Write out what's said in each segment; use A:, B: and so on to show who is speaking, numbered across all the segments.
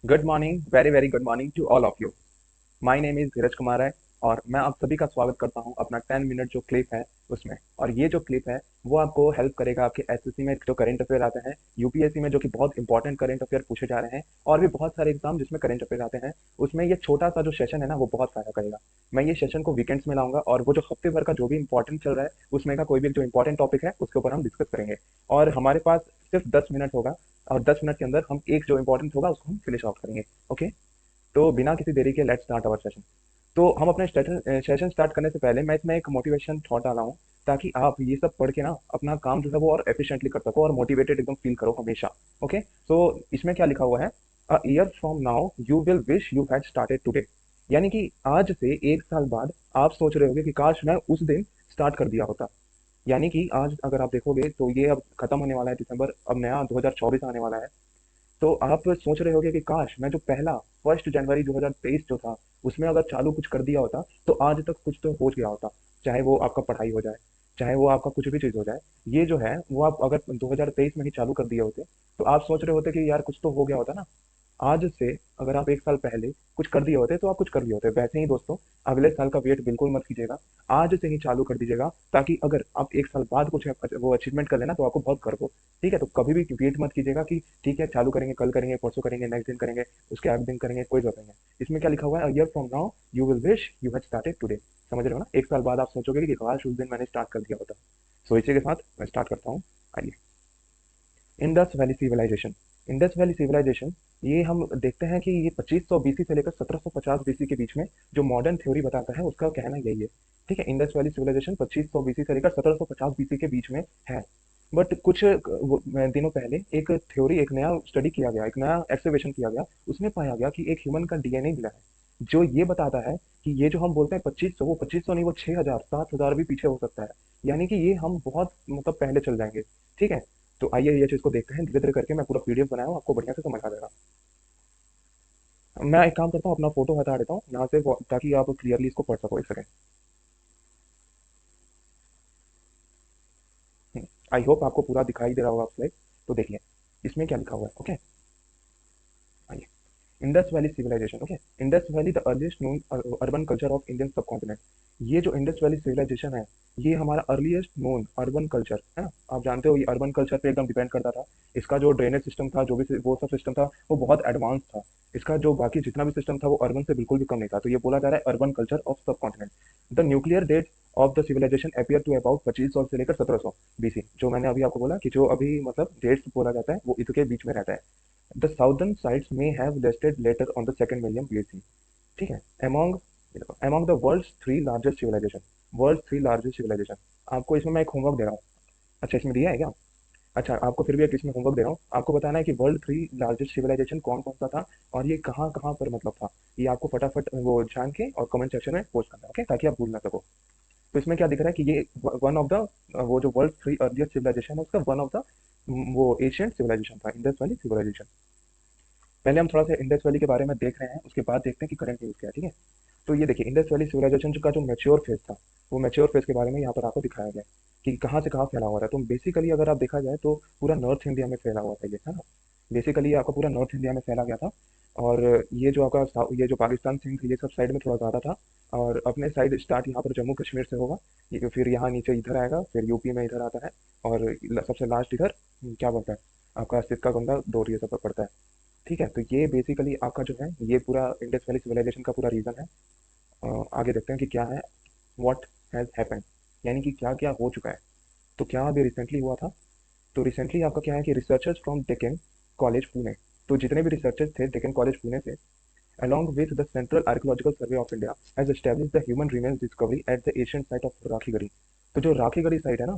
A: Good morning, very very good morning to all of you. My name is Dheeraj Kumar है और मैं आप सभी का स्वागत करता हूं अपना 10 मिनट जो क्लिप है उसमें। और ये जो क्लिप है वो आपको हेल्प करेगा आपके एसएससी में जो करंट अफेयर आते हैं, यूपीएससी में जो कि बहुत इंपॉर्टेंट करंट अफेयर पूछे जा रहे हैं, और भी बहुत सारे एग्जाम जिसमें करंट अफेयर आते हैं, उसमें ये छोटा सा जो सेशन है ना वो बहुत फायदा करेगा। मैं ये सेशन को वीकेंड्स में लाऊंगा और वो जो हफ्ते भर का जो भी इंपॉर्टेंट चल रहा है उसमें का कोई भी जो इंपॉर्टेंट टॉपिक है उसके ऊपर हम डिस्कस करेंगे। और हमारे पास सिर्फ 10 मिनट होगा और 10 मिनट के अंदर हम एक जो इंपॉर्टेंट होगा उसको हम फिनिश ऑफ करेंगे। ओके, तो बिना किसी देरी के लेट्स स्टार्ट आवर सेशन। तो हम अपने सेशन स्टार्ट करने से पहले मैं इसमें एक मोटिवेशन थॉट डाला हूँ, ताकि आप ये सब पढ़ के ना अपना काम जो है वो और एफिशिएंटली कर सको और मोटिवेटेड एकदम फील करो हमेशा। ओके, तो इसमें क्या लिखा हुआ है, a year from now you will wish you had started today. यानी कि आज से 1 साल बाद आप सोच रहे होगे कि काश मैं उस दिन स्टार्ट कर दिया होता। यानी कि आज अगर आप देखोगे तो ये अब खत्म होने वाला है दिसंबर, अब नया 2024 आने वाला है। तो आप सोच रहे होगे कि काश मैं जो पहला 1 जनवरी 2023 जो था उसमें अगर चालू कुछ कर दिया होता तो आज तक कुछ तो हो गया होता। चाहे वो आपका पढ़ाई हो जाए, चाहे वो आपका कुछ भी चीज़ हो जाए, ये जो है वो आप अगर 2023 में ही चालू कर दिए होते तो आप सोच रहे होते कि यार कुछ तो हो गया होता ना। आज से अगर आप 1 साल पहले कुछ कर दिए होते तो आप कुछ कर लिए होते। वैसे ही दोस्तों, अगले साल का वेट बिल्कुल मत कीजिएगा, आज से ही चालू कर दीजिएगा, ताकि अगर आप 1 साल बाद कुछ वो अचीवमेंट कर लेना तो आपको बहुत गर्व हो। ठीक है, तो कभी भी वेट मत कीजिएगा कि ठीक है चालू करेंगे, कल करेंगे, परसों करेंगे, नेक्स्ट दिन करेंगे, उसके अगले दिन करेंगे, कोई जरूरत नहीं है। इसमें क्या लिखा हुआ है, year from now you will wish you had started today. समझ रहे हो ना, 1 साल बाद आप सोचोगे कि काश उस दिन मैंने स्टार्ट कर दिया होता। सो इसी के साथ मैं स्टार्ट करता हूँ। आइए, Indus valley civilisation. Indus valley civilisation, ये हम देखते हैं कि ये 2500 बीसी से लेकर 1750 बीसी के बीच में जो मॉडर्न थ्योरी बताता है उसका कहना यही है। ठीक है, इंडस वैली सिविलाइजेशन 2500 बीसी से लेकर 1750 बीसी के बीच में है। बट कुछ दिनों पहले एक थ्योरी, एक नया स्टडी किया गया, एक नया एक्सकवेशन किया गया, उसमें पाया गया कि एक ह्यूमन का डीएनए मिला है जो ये बताता है कि ये जो हम बोलते हैं 2500, वो 2500 नहीं, वो 6000 7000 भी पीछे हो सकता है। यानी कि ये हम बहुत मतलब पहले चल जाएंगे। ठीक है, तो आइए ये चीज को देखते हैं धीरे धीरे करके। मैं पूरा पीडीएफ बनाया हूँ, आपको बढ़िया से समझ आ जाएगा। मैं एक काम करता हूँ, अपना फोटो हटा देता हूँ यहाँ से ताकि आप क्लियरली इसको पढ़ सको। एक सेकेंड, आई होप आपको पूरा दिखाई दे रहा होगा स्लाइड। तो देखिए इसमें क्या लिखा हुआ है। ओके, आइए, Indus valley civilisation. Okay, Indus valley the earliest known urban culture of Indian subcontinent. ये जो इंडस वैली सिविलाइजेशन है, ये हमारा अर्लीस्ट नोन अर्बन कल्चर है ना। आप जानते हो ये अर्बन कल्चर पे एकदम डिपेंड करता था। इसका जो ड्रेनेज सिस्टम था, जो भी वो सब सिस्टम था, वो बहुत एडवांस था। इसका जो बाकी जितना भी सिस्टम था वो अर्बन से बिल्कुल भी कम नहीं था। तो ये बोला जा रहा है urban culture of subcontinent. The nuclear date of the civilisation appear to about 2500 से लेकर 1700 बीसी। जो मैंने अभी आपको बोला कि जो अभी मतलब डेट्स बोला जाता है वो इसके बीच में रहता है। The southern sites may have lasted later on the second millennium BC. ठीक है, among among the world's three largest civilization, world's three largest civilization। आपको इसमें मैं एक होमवर्क दे रहा हूँ। अच्छा, इसमें दिया है क्या? अच्छा, आपको फिर भी एक इसमें होमवर्क दे रहा हूँ, आपको बताना है कि वर्ल्ड 3 लार्जेस्ट सिविलाइजेशन कौन कौन सा था और ये कहाँ कहाँ पर मतलब था। ये आपको फटाफट वो जान के और कमेंट सेक्शन में पोस्ट करना है, ओके, ताकि आप भूल ना सको। तो इसमें क्या दिख रहा है कि ये वन ऑफ द वो जो वर्ल्ड 3 अर्लीस्ट सिविलाइजेशन है उसका वन ऑफ द वो एशियंट सिविलाइजेशन था, इंडस वैली सिविलाइजेशन। पहले हम थोड़ा सा इंडस वैली के बारे में देख रहे हैं, उसके बाद देखते हैं कि करंट न्यूज क्या है। ठीक है, तो ये देखिए इंडस वैली सिविलाइजेशन का जो मैच्योर फेज था, वो मैच्योर फेज के बारे में यहाँ पर आपको दिखाया गया है कि कहाँ से कहाँ फैला हुआ था। तो बेसिकली अगर आप देखा जाए तो पूरा नॉर्थ इंडिया में फैला हुआ था ये, है ना। बेसिकली ये आपका पूरा नॉर्थ इंडिया में फैला गया था। और ये जो आपका ये जो पाकिस्तान सिंध ये सब साइड में थोड़ा ज़्यादा था। और अपने साइड स्टार्ट यहाँ पर जम्मू कश्मीर से होगा, ये फिर यहाँ नीचे इधर आएगा, फिर यूपी में इधर आता है, और सबसे लास्ट इधर क्या बोलता है आपका सिक्का गंगा डोर ये सब पड़ता है। ठीक है, तो ये बेसिकली आपका जो है ये पूरा इंडस वैली सिविलाइजेशन का पूरा रीजन है। आगे देखते हैं कि क्या है, व्हाट हैज हैपेंड, यानी कि क्या क्या हो चुका है। तो क्या अभी रिसेंटली हुआ था, तो रिसेंटली आपका क्या है कि researchers from Deccan college Pune, तो जितने भी रिसर्चर्स थे डेक्कन कॉलेज पुणे से, along with the Central Archaeological Survey of India, has established the human remains discovery at the ancient site of Rakhigarhi. तो जो राखीगढ़ी साइट है ना,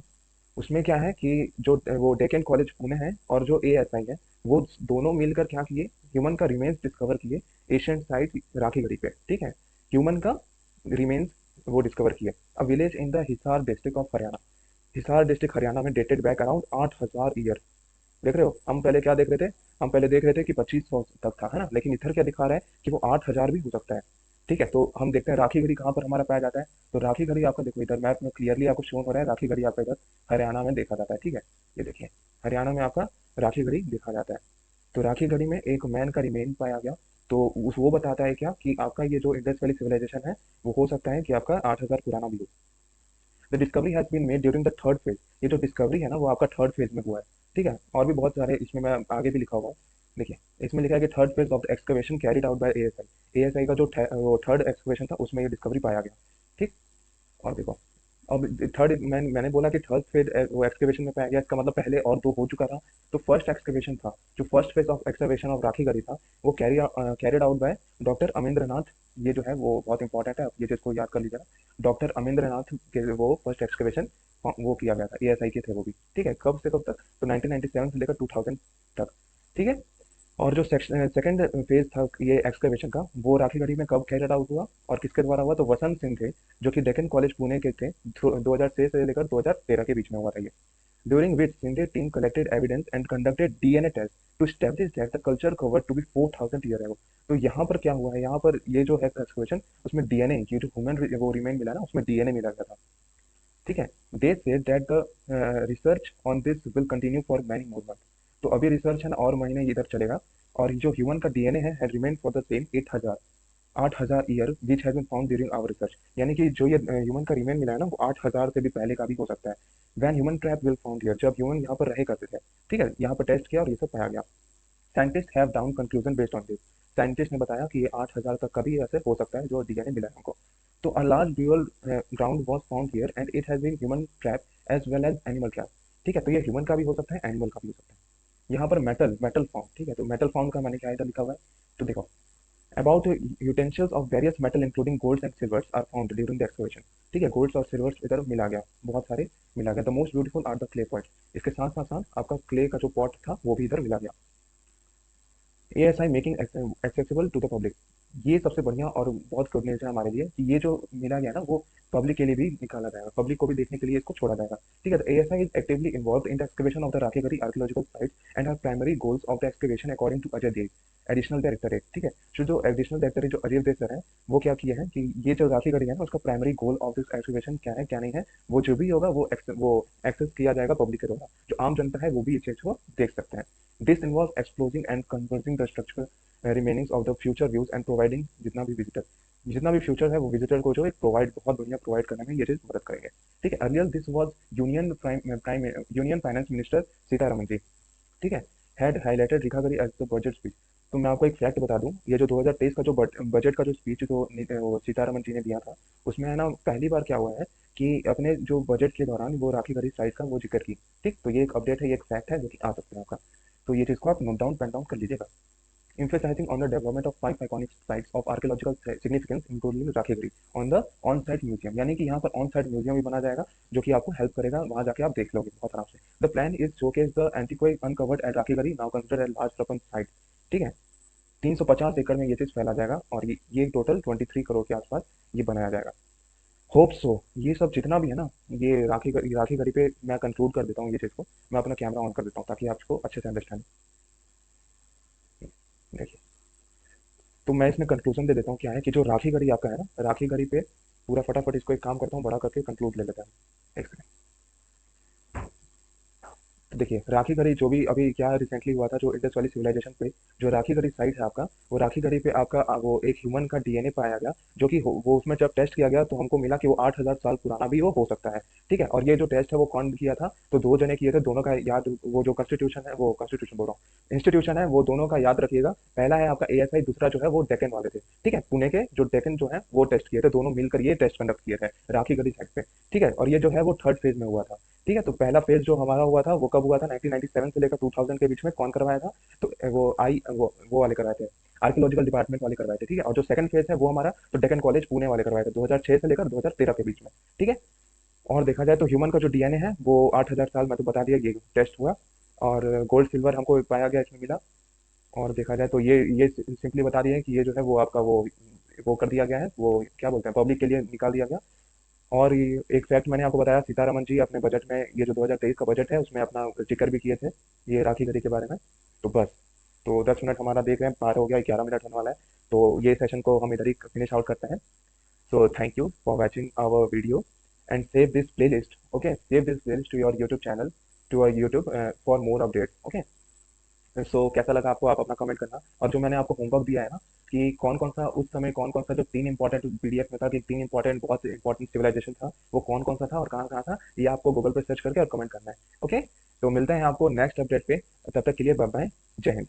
A: उसमें क्या है कि जो वो डेक्कन कॉलेज पुणे है और जो एएसआई है, वो दोनों मिलकर क्या किए, ह्यूमन का रिमेन्स डिस्कवर किए एशियंट साइट राखीगढ़ी पे। ठीक है, ह्यूमन का रिमेन्स वो डिस्कवर किए। A village in the Hisar district of Haryana. Hisar district Haryana में डेटेड बैक अराउंड 8000 ईयर। देख रहे हो, हम पहले क्या देख रहे थे, हम पहले देख रहे थे कि 2500 तक था, है ना, लेकिन इधर क्या दिखा रहा है कि वो 8000 भी हो सकता है। ठीक है, तो हम देखते हैं राखी गढ़ी कहाँ पर हमारा पाया जाता है। तो राखी गढ़ी आपका देखो इधर मैप में क्लियरली आपको शो हो रहा है, राखी गढ़ी आपका इधर हरियाणा में देखा जाता है। ठीक है, ये देखिए हरियाणा में आपका राखी गढ़ी देखा जाता है। तो राखी गढ़ी में एक मैन का रिमेन पाया गया। तो उस वो बताता है क्या कि आपका ये जो इंडस वैली सिविलाइजेशन है वो हो सकता है कि आपका 8,000 पुराना भी हो। The discovery has been made during the third phase. ये जो डिस्कवरी है ना वो आपका थर्ड फेज में हुआ है। ठीक है, और भी बहुत सारे इसमें मैं आगे भी लिखा हुआ है। देखिए, इसमें लिखा है कि third phase of the excavation carried out bye ASI. ASI का जो वो थर्ड एक्सकवेशन था उसमें ये डिस्कवरी पाया गया। ठीक। और देखो, अब थर्ड मैंने बोला कि थर्ड फेज वो एक्सकवेशन में पाया गया, इसका मतलब पहले और दो हो चुका था। तो फर्स्ट एक्सकवेशन था, जो first phase of excavation of Rakhi Garhi था, वो carried out by doctor Amendra Nath. ये जो है वो बहुत इंपॉर्टेंट है, आप ये जिसको याद कर लीजिएगा। डॉक्टर अमेंद्र नाथ के वो फर्स्ट एक्सकवेशन वो किया गया था, एएसआई के थे वो भी। ठीक है, कब से कब तक? तो 1997 से लेकर 2000 तक। ठीक है। और जो सेकंड फेज था ये एक्सकवेशन का, वो राखी गढ़ी में कब कैरिड आउट हुआ और किसके द्वारा हुआ? तो वसंत सिंह थे, जो कि डेक्कन कॉलेज पुणे के थे। 2006 से लेकर 2013 के बीच में हुआ था ये। During which Shinde team collected evidence and conducted DNA test to establish that the culture cover to be 4000 year ago. तो यहाँ पर क्या हुआ है, यहाँ पर ये जो है एक्सकवेशन, उसमें डीएनए, ये जो ह्यूमन वो रिमेन मिला ना, उसमें डीएनए मिला गया था। ठीक है। They say that the research on this will continue for many more month. तो अभी रिसर्च है ना और महीने इधर चलेगा। और जो ह्यूमन का डीएनए है had remain for the same 8,000, 8,000 year which has been found during our research. यानी कि जो ये ह्यूमन का रिमेन मिला है ना वो 8,000 से भी पहले का भी हो सकता है। When human trap will found here, जब ह्यूमन यहाँ पर रहे करते थे। ठीक है, यहाँ पर टेस्ट किया और ये सब पाया गया। Scientist have down conclusion based on this. Scientist ने बताया कि ये 8,000 तक का भी ऐसे हो सकता है जो डीएनए मिला है हमको। तो a large dual ground was found here and it has been human trap as well as animal trap. ठीक है, तो ये ह्यूमन का भी हो सकता है, एनिमल का भी हो सकता है। यहाँ पर मेटल मेटल फाउंड। ठीक है, तो मेटल फाउंड का मैंने क्या इधर लिखा हुआ है, तो देखो, about utensils of various metal including golds and silvers are found during the excavation। ठीक है, गोल्ड्स और सिल्वर्स इधर मिला गया, बहुत सारे मिला गया। The most beautiful are the clay pot. इसके साथ साथ साथ आपका क्ले का जो पॉट था वो भी इधर मिला गया। ASI making accessible to the public. ये सबसे बढ़िया और बहुत गुड न्यूज है हमारे लिए कि ये जो मिला गया ना वो पब्लिक के लिए भी निकाला जाएगा, पब्लिक को भी देखने के लिए इसको छोड़ा जाएगा। ठीक है, तो ASI is actively involved in the excavation of the Rakhigarhi archaeological site and her primary goals of the excavation according to Ajay Dev, additional directorate. ठीक है, जो एडिशनल डायरेक्टरेट जो अजय देव सर है, वो क्या किए हैं कि ये जो राखीगढ़ी है ना उसका primary goal of this excavation क्या है क्या नहीं है, वो जो भी होगा वो एक्सेस किया जाएगा पब्लिक के द्वारा। जो आम जनता है वो भी इस चीज को देख सकते हैं। This involve exploding and converging the structure remainings of the future views and providing जितना भी फ्यूचर है वो विजिटर को जो एक प्रोवाइड बहुत बढ़िया प्रोवाइड करने में ये चीज मदद करेंगे। ठीक है, earlier this was union finance minister Sitharaman ji. ठीक है, had highlighted recovery as the budget speech. तो मैं आपको एक फैक्ट बता दूं, ये जो 2023 का जो बजट का जो स्पीच जो वो सीतारमन जी ने दिया था, उसमें है ना पहली बार क्या हुआ है कि अपने जो बजट के दौरान वो राखीगढ़ी साइट का वो जिक्र की। ठीक, तो ये एक अपडेट है, ये एक फैक्ट है जो कि आ सकता है आपका। तो ये चीज़ को आप नोट डाउन पेन डाउन कर लीजिएगा। emphasizing on the development of 5 iconic sites of archaeological significance including Rakhigarhi on the on-site museum। यानी कि यहाँ पर on-site museum भी बना जाएगा जो कि आपको हेल्प करेगा, वहाँ जाके आप देख लोगे बहुत आराम से। The plan is showcase the antiquity uncovered at Rakhigarhi, now considered a large urban site। ठीक है, 350 एकड़ में ये चीज़ फैला जाएगा और ये टोटल 23 करोड़ के आसपास ये बनाया जाएगा। होप सो ये सब जितना भी है ना, ये राखीगढ़ी पे मैं कंक्लूड कर देता हूँ ये चीज़ को। मैं अपना कैमरा ऑन कर देता हूँ ताकि आपको अच्छे से अंडरस्टैंड। देखिए, तो मैं इसमें कंक्लूजन दे देता हूँ क्या है कि जो राखी गढ़ी आपका है ना, राखी गढ़ी पे पूरा फटाफट इसको एक काम करता हूँ बड़ा करके कंक्लूड ले लेता हूँ। एक सेकंड। तो देखिए, राखी गढ़ी जो भी अभी क्या रिसेंटली हुआ था, जो इंडस वैली सिविलाइजेशन पे जो राखी गढ़ी साइट है आपका, वो राखी गढ़ी पे आपका वो एक ह्यूमन का डीएनए पाया गया, जो कि वो उसमें जब टेस्ट किया गया तो हमको मिला कि वो 8,000 साल पुराना भी वो हो सकता है। ठीक है, और ये जो टेस्ट है वो कौन किया था? तो दो जने किए थे, दोनों का याद, वो जो कॉन्स्टिट्यूशन है, वो कॉन्स्टिट्यूशन बोल रहा हूँ, इंस्टीट्यूशन है, वो दोनों का याद रखिएगा। पहला है आपका एएसआई, दूसरा जो है वो डेक्कन वाले थे। ठीक है, पुणे के जो डेक्कन जो है वो टेस्ट किए थे, दोनों मिलकर ये टेस्ट कंडक्ट किए थे राखी गढ़ी साइट पे। ठीक है, और ये जो है वो थर्ड फेज में हुआ था। ठीक है, तो पहला फेज जो हमारा हुआ था वो कब हुआ था? 1997 से लेकर 2000 के बीच में। कौन करवाया था? तो वो वाले करवाए थे, आर्कियोलॉजिकल डिपार्टमेंट वाले करवाए थे। ठीक है, और जो सेकंड फेज है वो हमारा तो डेक्कन कॉलेज पुणे वाले करवाए थे 2006 से लेकर 2013 के बीच में। ठीक है, और देखा जाए तो ह्यूमन का जो डीएनए है वो 8,000 साल, मैं तो बता दिया, ये टेस्ट हुआ। और गोल्ड सिल्वर हमको पाया गया, इसमें मिला। और देखा जाए तो ये सिंपली बता दिया है कि ये जो है वो आपका वो कर दिया गया है, वो क्या बोलते हैं, पब्लिक के लिए निकाल दिया गया। और ये एक फैक्ट मैंने आपको बताया, सीतारमन जी अपने बजट में ये जो 2023 का बजट है उसमें अपना जिक्र भी किए थे ये राखी गढ़ी के बारे में। तो बस, तो 10 मिनट हमारा देख रहे हैं पार हो गया, 11 मिनट होने वाला है। तो ये सेशन को हम इधर ही फिनिश आउट करते हैं। So thank you for watching our video and save this playlist. Okay, save this playlist to your YouTube channel, to your YouTube for more updates. Okay, so कैसा लगा आपको, आप अपना comment करना। और जो मैंने आपको होमवर्क दिया है ना, कि कौन कौन सा उस समय, कौन कौन सा जो तीन इंपॉर्टेंट पीडीएफ में था, कि तीन इंपॉर्टेंट, बहुत इंपॉर्टेंट सिविलाइजेशन था, वो कौन कौन सा था और कहाँ कहाँ था, ये आपको गूगल पे सर्च करके और कमेंट करना है। ओके, तो मिलते हैं आपको नेक्स्ट अपडेट पे, तब तक के लिए बाय बाय, जय हिंद।